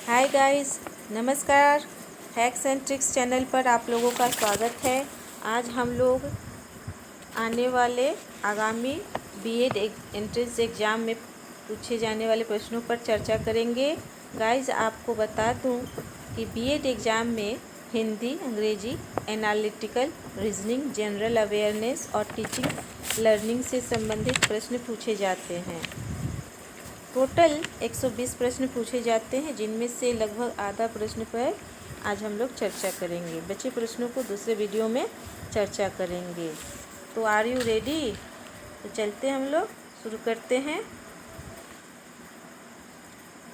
Hi guys, नमस्कार। Hacks and tricks channel पर आप लोगों का स्वागत है। आज हम लोग आने वाले आगामी बीएड एंट्रेंस एग्ज़ाम में पूछे जाने वाले प्रश्नों पर चर्चा करेंगे। गाइस, आपको बता दूं कि बीएड एग्ज़ाम में हिंदी, अंग्रेजी, एनालिटिकल, रीजनिंग, जनरल अवेयरनेस और टीचिंग लर्निंग से संबंधित प्रश्न पूछे जाते हैं। टोटल 120 प्रश्न पूछे जाते हैं, जिनमें से लगभग आधा प्रश्न पर आज हम लोग चर्चा करेंगे। बचे प्रश्नों को दूसरे वीडियो में चर्चा करेंगे। तो आर यू रेडी? तो चलते हम लोग शुरू करते हैं।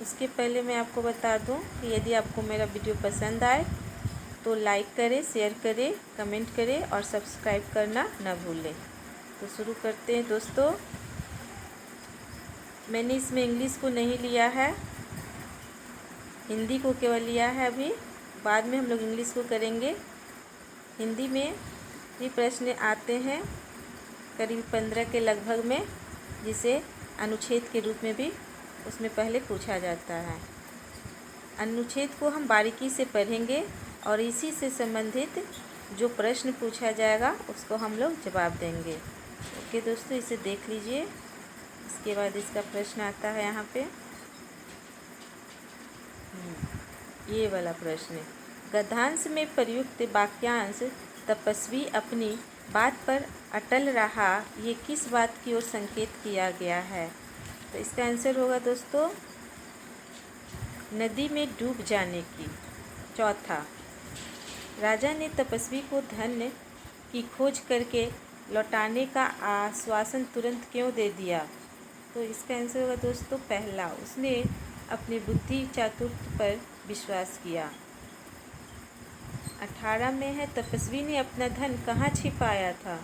इसके पहले मैं आपको बता दूं कि यदि आपको मेरा वीडियो पसंद आए तो लाइक करें, शेयर करें, कमेंट करें और सब्सक्राइब करना न भूलें। तो शुरू करते हैं दोस्तों। मैंने इसमें इंग्लिश को नहीं लिया है, हिंदी को केवल लिया है। अभी बाद में हम लोग इंग्लिश को करेंगे। हिंदी में भी प्रश्न आते हैं करीब 15 के लगभग में, जिसे अनुच्छेद के रूप में भी उसमें पहले पूछा जाता है। अनुच्छेद को हम बारीकी से पढ़ेंगे और इसी से संबंधित जो प्रश्न पूछा जाएगा उसको हम लोग जवाब देंगे। ओके दोस्तों, इसे देख लीजिए। इसके बाद इसका प्रश्न आता है यहाँ पे, ये वाला प्रश्न। गद्यांश में प्रयुक्त वाक्यांश तपस्वी अपनी बात पर अटल रहा, ये किस बात की ओर संकेत किया गया है? तो इसका आंसर होगा दोस्तों नदी में डूब जाने की। चौथा, राजा ने तपस्वी को धन की खोज करके लौटाने का आश्वासन तुरंत क्यों दे दिया? तो इसका आंसर होगा दोस्तों पहला, उसने अपनी बुद्धि चातुर्य पर विश्वास किया। 18 में है, तपस्वी ने अपना धन कहाँ छिपाया था?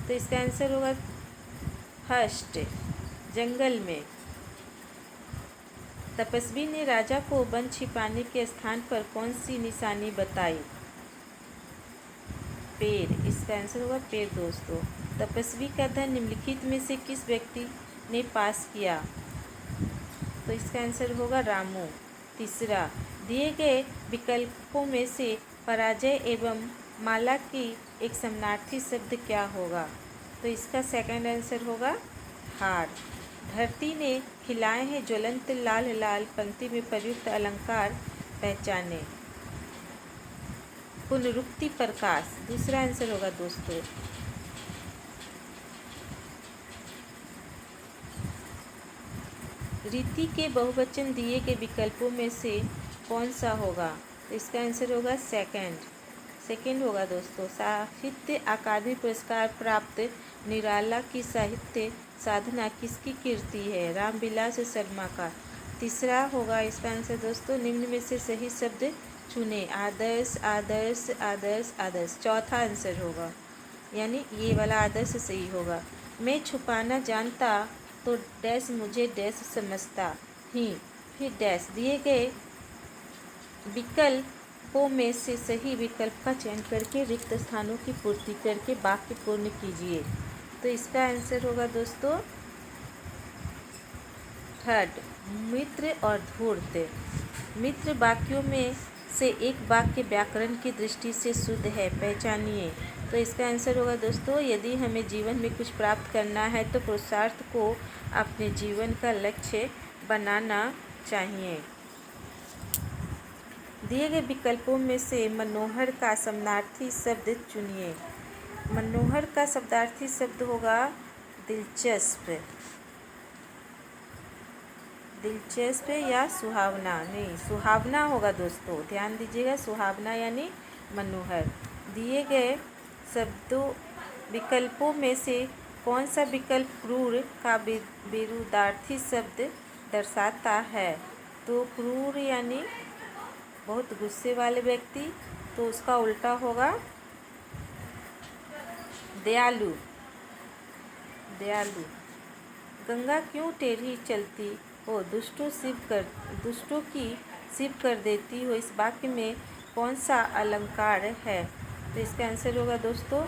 तो इसका आंसर होगा फर्स्ट, जंगल में। तपस्वी ने राजा को वन छिपाने के स्थान पर कौन सी निशानी बताई? पेड़। इसका आंसर होगा पेड़ दोस्तों। तपस्वी का धन निम्नलिखित में से किस व्यक्ति ने पास किया? तो इसका आंसर होगा रामू। तीसरा, दिए गए विकल्पों में से पराजय एवं माला की एक समानार्थी शब्द क्या होगा? तो इसका सेकंड आंसर होगा हार। धरती ने खिलाए हैं ज्वलंत लाल लाल पंक्ति में प्रयुक्त अलंकार पहचाने। पुनरुक्ति प्रकाश दूसरा आंसर होगा दोस्तों। रीति के बहुवचन दिए गए विकल्पों में से कौन सा होगा? तो इसका आंसर होगा सेकंड होगा दोस्तों। साहित्य अकादमी पुरस्कार प्राप्त निराला की साहित्य साधना किसकी कृति है? रामविलास शर्मा का। तीसरा होगा इसका आंसर दोस्तों, निम्न में से सही शब्द चुने। आदर्श आदर्श आदर्श आदर्श चौथा आंसर होगा, यानी ये वाला आदर्श सही होगा। मैं छुपाना जानता तो डैश मुझे डैश समझता ही, फिर डैश। दिए गए विकल्पों में से सही विकल्प का चयन करके रिक्त स्थानों की पूर्ति करके वाक्य पूर्ण कीजिए। तो इसका आंसर होगा दोस्तों थर्ड, मित्र और धूर्त। मित्र वाक्यों में से एक वाक्य व्याकरण की दृष्टि से शुद्ध है, पहचानिए। तो इसका आंसर होगा दोस्तों, यदि हमें जीवन में कुछ प्राप्त करना है तो पुरुषार्थ को अपने जीवन का लक्ष्य बनाना चाहिए। दिए गए विकल्पों में से मनोहर का समानार्थी शब्द चुनिए। मनोहर का शब्दार्थी शब्द होगा दिलचस्प। दिलचस्प या सुहावना, नहीं सुहावना होगा दोस्तों, ध्यान दीजिएगा। सुहावना यानी मनोहर। दिए गए शब्दों विकल्पों में से कौन सा विकल्प क्रूर का विरुद्धार्थी शब्द दर्शाता है? तो क्रूर यानी बहुत गुस्से वाले व्यक्ति, तो उसका उल्टा होगा दयालु। दयालु। गंगा क्यों टेढ़ी चलती हो, दुष्टों की शिव कर देती हो, इस वाक्य में कौन सा अलंकार है? तो इसका आंसर होगा दोस्तों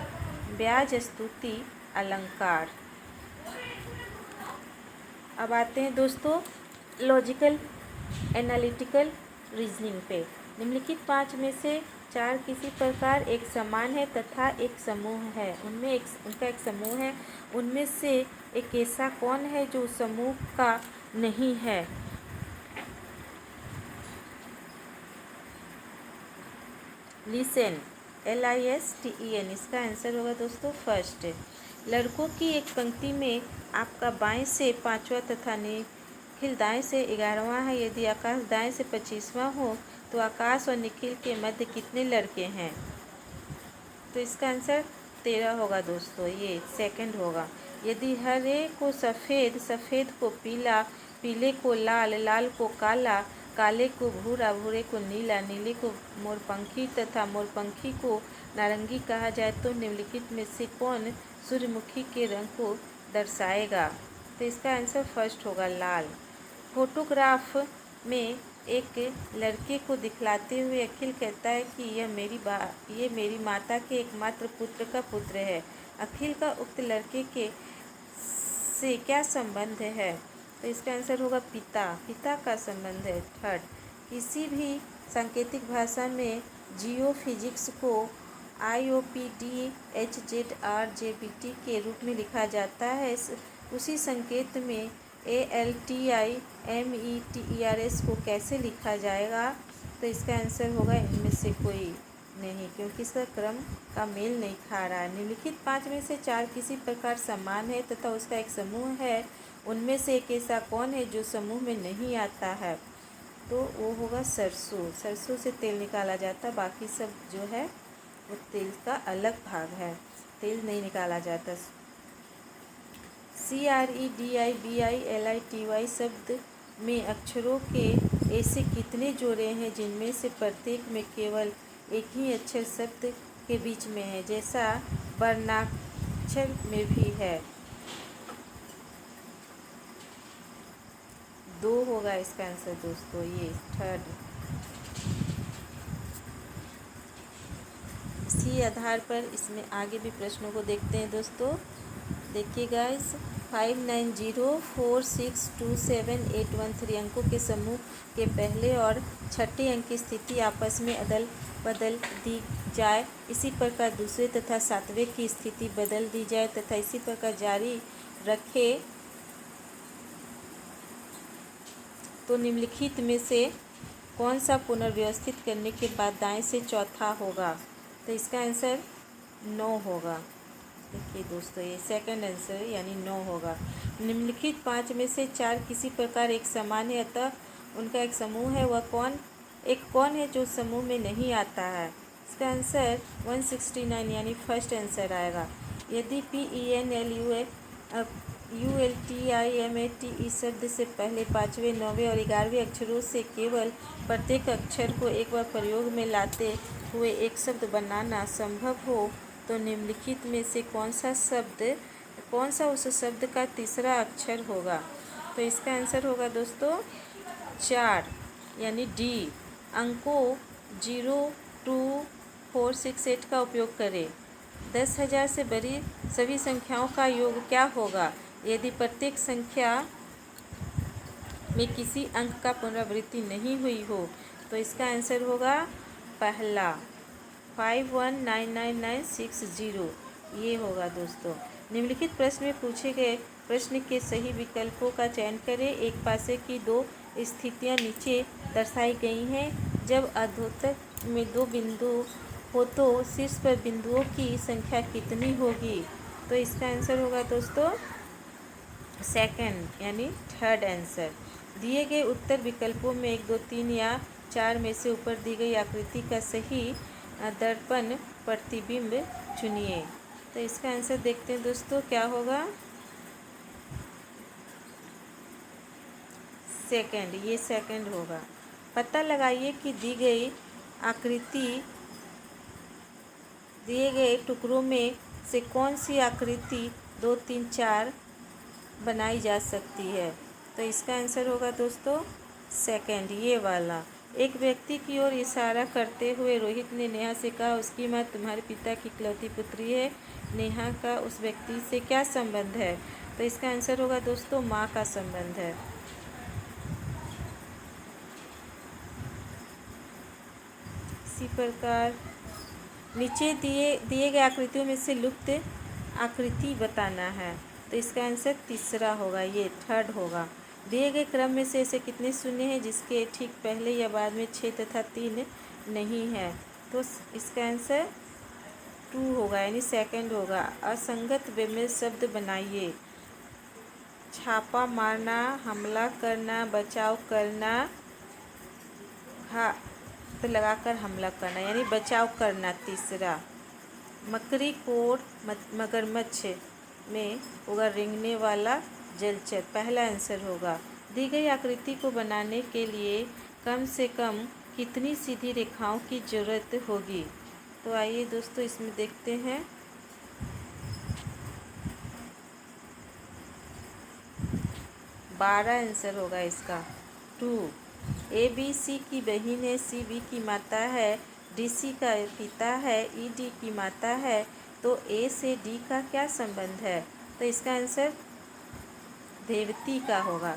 ब्याज स्तुति अलंकार। अब आते हैं दोस्तों लॉजिकल, एनालिटिकल रीजनिंग पे। निम्नलिखित 5 में से 4 किसी प्रकार एक समान है तथा एक समूह है। उनका एक समूह है, उनमें से एक ऐसा कौन है जो समूह का नहीं है। लिसन, LISTEN, इसका आंसर होगा दोस्तों फर्स्ट। लड़कों की एक पंक्ति में आपका बाएं से 5वां तथा निखिल दाएं से 11वां है। यदि आकाश दाएं से 25वां हो तो आकाश और निखिल के मध्य कितने लड़के हैं। तो इसका आंसर 13 होगा दोस्तों, ये सेकंड होगा। यदि हरे को सफ़ेद, सफ़ेद को पीला, पीले को लाल, लाल को काला, काले को भूरा, भूरे को नीला, नीले को मोरपंखी तथा मोरपंखी को नारंगी कहा जाए तो निम्नलिखित में से कौन सूर्यमुखी के रंग को दर्शाएगा। तो इसका आंसर फर्स्ट होगा लाल। फोटोग्राफ में एक लड़के को दिखलाते हुए अखिल कहता है कि ये मेरी माता के एकमात्र पुत्र का पुत्र है। अखिल का उक्त लड़के के से क्या संबंध है। तो इसका आंसर होगा पिता का संबंध है थर्ड। किसी भी सांकेतिक भाषा में जियोफिजिक्स को IOPDHZRJBT के रूप में लिखा जाता है। उसी संकेत में ALTIMETERS को कैसे लिखा जाएगा। तो इसका आंसर होगा इनमें से कोई नहीं, क्योंकि इसका क्रम का मेल नहीं खा रहा है। निम्नलिखित 5 में से 4 किसी प्रकार समान है तथा उसका एक समूह है। उनमें से एक ऐसा कौन है जो समूह में नहीं आता है। तो वो होगा सरसों। सरसों से तेल निकाला जाता है, बाकी सब जो है वो तेल का अलग भाग है, तेल नहीं निकाला जाता। CREDIBILITY शब्द में अक्षरों के ऐसे कितने जोड़े हैं जिनमें से प्रत्येक में केवल एक ही अक्षर शब्द के बीच में है, जैसा वर्णाक्षर में भी है। 2 होगा इसका आंसर दोस्तों, ये थर्ड। इसी आधार पर इसमें आगे भी प्रश्नों को देखते हैं दोस्तों। देखिए गाइस, 5904627813 अंकों के समूह के पहले और छठे अंक की स्थिति आपस में अदल बदल दी जाए, इसी प्रकार दूसरे तथा सातवें की स्थिति बदल दी जाए तथा इसी प्रकार जारी रखे तो निम्नलिखित में से कौन सा पुनर्व्यवस्थित करने के बाद दाएं से चौथा होगा। तो इसका आंसर 9 होगा। देखिए दोस्तों, ये सेकंड आंसर यानी 9 होगा। निम्नलिखित 5 में से 4 किसी प्रकार एक समान है, अतः उनका एक समूह है। वह कौन है जो समूह में नहीं आता है। इसका आंसर 169 यानी फर्स्ट आंसर आएगा। यदि PENLULTIMATE शब्द से पहले 5वें, 9वें और 11वें अक्षरों से केवल प्रत्येक अक्षर को एक बार प्रयोग में लाते हुए एक शब्द बनाना संभव हो तो निम्नलिखित में से कौन सा उस शब्द का तीसरा अक्षर होगा। तो इसका आंसर होगा दोस्तों 4 यानी डी। अंकों 0, 2, 4, 6, 8 का उपयोग करें। 10,000 से बड़ी सभी संख्याओं का योग क्या होगा यदि प्रत्येक संख्या में किसी अंक का पुनरावृत्ति नहीं हुई हो। तो इसका आंसर होगा पहला 519960, ये होगा दोस्तों। निम्नलिखित प्रश्न में पूछे गए प्रश्न के सही विकल्पों का चयन करें। एक पासे की 2 स्थितियां नीचे दर्शाई गई हैं। जब अधोतक में 2 बिंदु हो तो शीर्ष पर बिंदुओं की संख्या कितनी होगी। तो इसका आंसर होगा दोस्तों सेकंड यानी थर्ड आंसर। दिए गए उत्तर विकल्पों में 1, 2, 3 या 4 में से ऊपर दी गई आकृति का सही दर्पण प्रतिबिंब चुनिए। तो इसका आंसर देखते हैं दोस्तों क्या होगा। सेकंड, ये सेकंड होगा। पता लगाइए कि दी गई आकृति दिए गए टुकड़ों में से कौन सी आकृति 2, 3, 4 बनाई जा सकती है। तो इसका आंसर होगा दोस्तों सेकंड, ये वाला। एक व्यक्ति की ओर इशारा करते हुए रोहित ने नेहा से कहा, उसकी माँ तुम्हारे पिता की इकलौती पुत्री है। नेहा का उस व्यक्ति से क्या संबंध है। तो इसका आंसर होगा दोस्तों माँ का संबंध है। इसी प्रकार नीचे दिए गए आकृतियों में से लुप्त आकृति बताना है। तो इसका आंसर तीसरा होगा, ये थर्ड होगा। दिए गए क्रम में से ऐसे कितने शून्य हैं जिसके ठीक पहले या बाद में 6 तथा 3 नहीं है। तो इसका आंसर 2 होगा, यानी सेकंड होगा। असंगत बेमेल शब्द बनाइए। छापा मारना, हमला करना, बचाव करना, हाथ लगाकर हमला करना, यानी बचाव करना तीसरा। मकड़ी कोड़ मगरमच्छ में होगा रेंगने वाला जलचर, पहला आंसर होगा। दी गई आकृति को बनाने के लिए कम से कम कितनी सीधी रेखाओं की जरूरत होगी। तो आइए दोस्तों इसमें देखते हैं। बारह आंसर होगा इसका, 2। ABC की बहन है, CB की माता है, DC का पिता है, ED की माता है, तो A से D का क्या संबंध है। तो इसका आंसर देवती का होगा,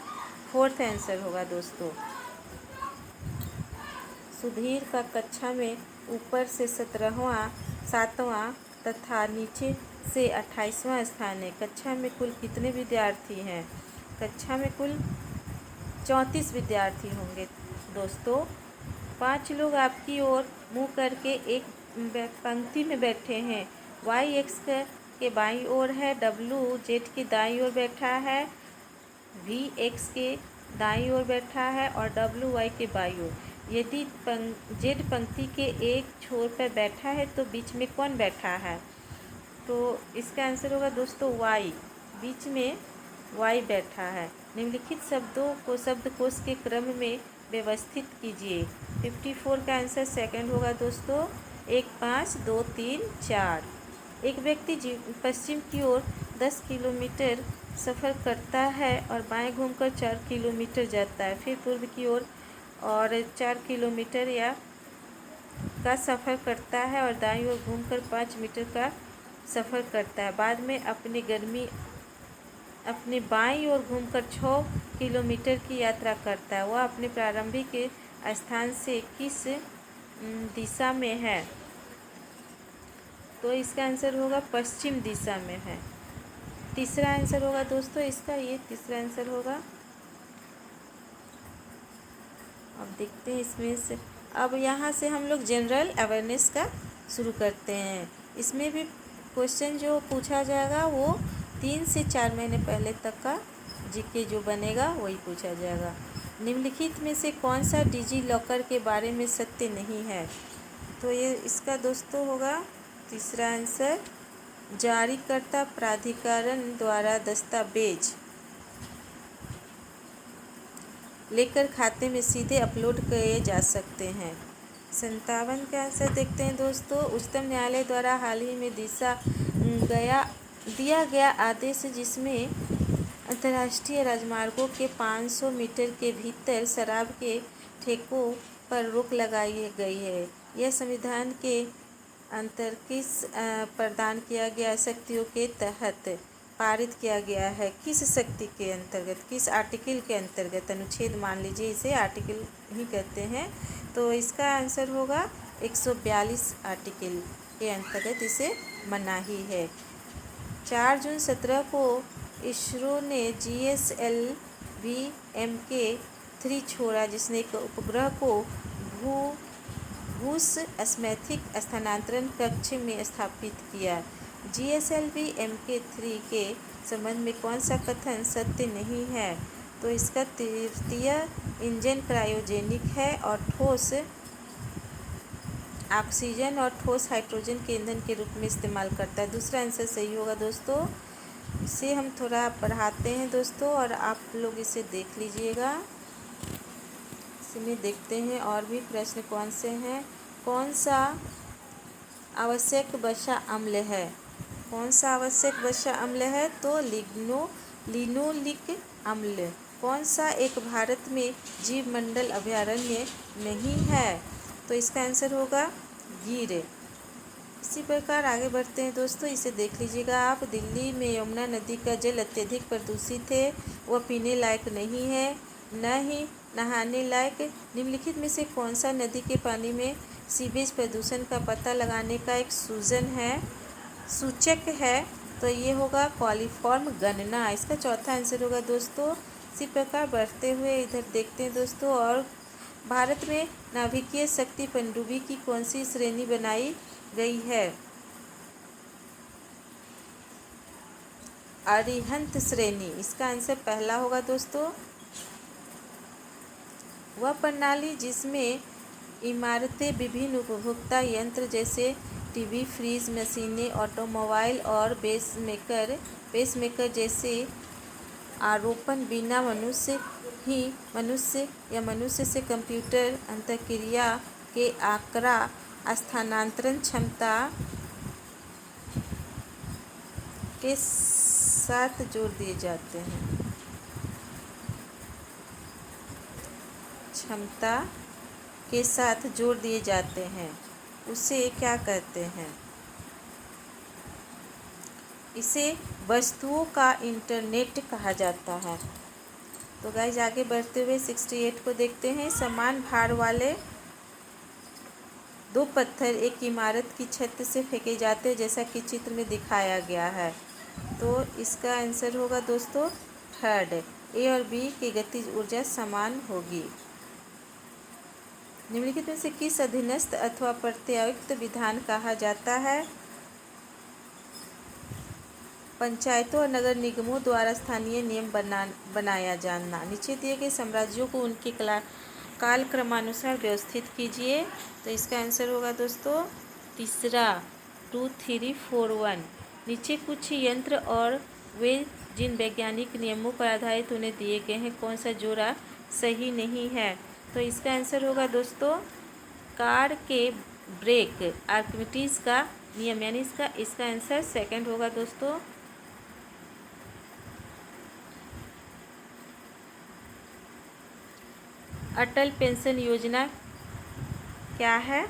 फोर्थ आंसर होगा दोस्तों। सुधीर का कक्षा में ऊपर से 17वां 7वां तथा नीचे से 28वां स्थान है। कक्षा में कुल कितने विद्यार्थी हैं। कक्षा में कुल 34 विद्यार्थी होंगे दोस्तों। 5 लोग आपकी ओर मुँह करके एक पंक्ति में बैठे हैं। Y X के बाईं ओर है, W Z के दाईं ओर बैठा है, V X के दाईं ओर बैठा है और W Y के बाईं ओर। यदि Z पंक्ति के एक छोर पर बैठा है तो बीच में कौन बैठा है। तो इसका आंसर होगा दोस्तों Y, बीच में Y बैठा है। निम्नलिखित शब्दों को शब्दकोश के क्रम में व्यवस्थित कीजिए। 54 का आंसर सेकंड होगा दोस्तों। 1 5 2 3 4। एक व्यक्ति पश्चिम की ओर 10 किलोमीटर सफ़र करता है और बाएं घूमकर 4 किलोमीटर जाता है। फिर पूर्व की ओर और 4 किलोमीटर का सफ़र करता है और दाईं ओर घूमकर 5 मीटर का सफ़र करता है। बाद में अपने बाईं ओर घूमकर 6 किलोमीटर की यात्रा करता है। वह अपने प्रारंभिक स्थान से किस दिशा में है। तो इसका आंसर होगा पश्चिम दिशा में है। तीसरा आंसर होगा दोस्तों इसका, ये तीसरा आंसर होगा। अब देखते हैं इसमें से, अब यहाँ से हम लोग जनरल अवेयरनेस का शुरू करते हैं। इसमें भी क्वेश्चन जो पूछा जाएगा वो 3 से 4 महीने पहले तक का जीके जो बनेगा वही पूछा जाएगा। निम्नलिखित में से कौन सा डिजी लॉकर के बारे में सत्य नहीं है। तो ये इसका दोस्तों होगा तीसरा आंसर, जारीकर्ता प्राधिकरण द्वारा दस्तावेज लेकर खाते में सीधे अपलोड किए जा सकते हैं। 57 का आंसर देखते हैं दोस्तों। उच्चतम न्यायालय द्वारा हाल ही में दिया गया आदेश जिसमें अंतर्राष्ट्रीय राजमार्गों के 500 मीटर के भीतर शराब के ठेकों पर रोक लगाई गई है। यह संविधान के अंतर किस प्रदान किया गया शक्तियों के तहत पारित किया गया है। किस शक्ति के अंतर्गत, किस आर्टिकल के अंतर्गत, अनुच्छेद मान लीजिए, इसे आर्टिकल ही कहते हैं। तो इसका आंसर होगा 142 आर्टिकल के अंतर्गत इसे मनाही है। 4 जून 17 को इसरो ने GSLV Mk3 छोड़ा, जिसने एक उपग्रह को भूस्मैथिक स्थानांतरण कक्ष में स्थापित किया। GSLV Mk3 के संबंध में कौन सा कथन सत्य नहीं है। तो इसका तृतीय इंजन क्रायोजेनिक है और ठोस ऑक्सीजन और ठोस हाइड्रोजन के ईंधन के रूप में इस्तेमाल करता है। दूसरा आंसर सही होगा दोस्तों। इसे हम थोड़ा पढ़ाते हैं दोस्तों और आप लोग इसे देख लीजिएगा। इसमें देखते हैं और भी प्रश्न कौन से हैं। कौन सा आवश्यक वसा अम्ल है। कौन सा आवश्यक वसा अम्ल है। तो लिनोलिक अम्ल। कौन सा एक भारत में जीव मंडल अभयारण्य नहीं है। तो इसका आंसर होगा गिर। इसी प्रकार आगे बढ़ते हैं दोस्तों, इसे देख लीजिएगा आप। दिल्ली में यमुना नदी का जल अत्यधिक प्रदूषित है, वह पीने लायक नहीं है, न ही नहाने लायक। निम्नलिखित में से कौन सा नदी के पानी में सीवेज प्रदूषण का पता लगाने का एक सूचक है। तो ये होगा कॉलीफॉर्म गणना। इसका चौथा आंसर होगा दोस्तों। इसी प्रकार बढ़ते हुए इधर देखते हैं दोस्तों। और भारत में नाभिकीय शक्ति पनडुब्बी की कौन सी श्रेणी बनाई गई है? अरिहंत श्रेणी। इसका आंसर पहला होगा दोस्तों। वह प्रणाली जिसमें इमारतें विभिन्न उपभोक्ता यंत्र जैसे टीवी, फ्रिज, मशीनें, ऑटोमोबाइल और पेसमेकर जैसे आरोपण बिना मनुष्य से कंप्यूटर अंतःक्रिया के आंकड़ा स्थानांतरण क्षमता के साथ जोड़ दिए जाते हैं। क्षमता के साथ जोड़ दिए जाते हैं, उसे क्या कहते हैं? इसे वस्तुओं का इंटरनेट कहा जाता है। तो गाइस आगे बढ़ते हुए 68 को देखते हैं। समान भार वाले दो पत्थर एक इमारत की छत से फेंके जाते हैं जैसा कि चित्र में दिखाया गया है। तो इसका आंसर होगा दोस्तों थर्ड। ए और बी की गतिज ऊर्जा समान होगी। निम्नलिखित में से किस अधीनस्थ अथवा प्रत्यायुक्त विधान कहा जाता है? पंचायतों और नगर निगमों द्वारा स्थानीय नियम बनाया जाना। नीचे दिए गए साम्राज्यों को उनके कालक्रमानुसार व्यवस्थित कीजिए। तो इसका आंसर होगा दोस्तों तीसरा 2, 3, 4, 1। नीचे कुछ यंत्र और वे जिन वैज्ञानिक नियमों पर आधारित उन्हें दिए गए हैं, कौन सा जोड़ा सही नहीं है? तो इसका आंसर होगा दोस्तों कार के ब्रेक, आर्किमिडीज का नियम, यानी इसका आंसर सेकंड होगा दोस्तों। अटल पेंशन योजना क्या है?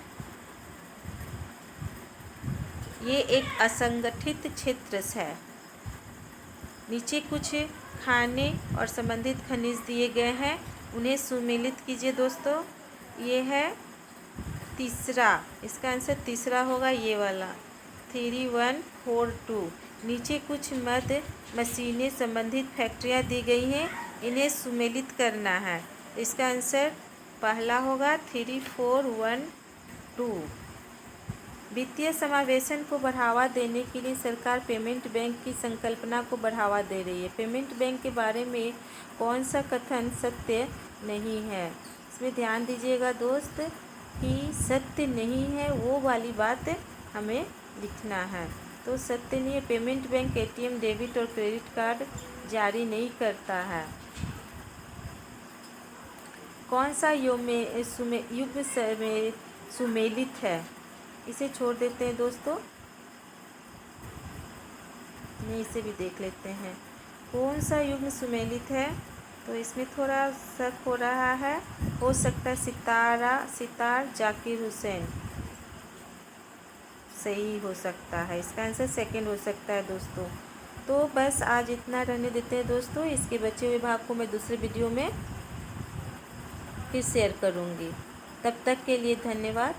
ये एक असंगठित क्षेत्र है। नीचे कुछ खाने और संबंधित खनिज दिए गए हैं, उन्हें सुमेलित कीजिए दोस्तों। ये है तीसरा, इसका आंसर तीसरा होगा ये वाला 3, 1, 4, 2। नीचे कुछ मशीनें संबंधित फैक्ट्रियाँ दी गई हैं, इन्हें सुमेलित करना है। इसका आंसर पहला होगा 3, 4, 1, 2। वित्तीय समावेशन को बढ़ावा देने के लिए सरकार पेमेंट बैंक की संकल्पना को बढ़ावा दे रही है। पेमेंट बैंक के बारे में कौन सा कथन सत्य नहीं है? इसमें ध्यान दीजिएगा दोस्त कि सत्य नहीं है वो वाली बात हमें लिखना है। तो सत्य नहीं है, पेमेंट बैंक एटीएम, डेबिट और क्रेडिट कार्ड जारी नहीं करता है। कौन सा युग्म सुमेलित है? इसे छोड़ देते हैं दोस्तों, नहीं इसे भी देख लेते हैं। कौन सा युग्म सुमेलित है? तो इसमें थोड़ा शक हो रहा है, हो सकता है सितार जाकिर हुसैन सही हो सकता है। इसका आंसर सेकंड हो सकता है दोस्तों। तो बस आज इतना रहने देते हैं दोस्तों। इसके बचे हुए भाग को मैं दूसरे वीडियो में फिर शेयर करूँगी। तब तक के लिए धन्यवाद।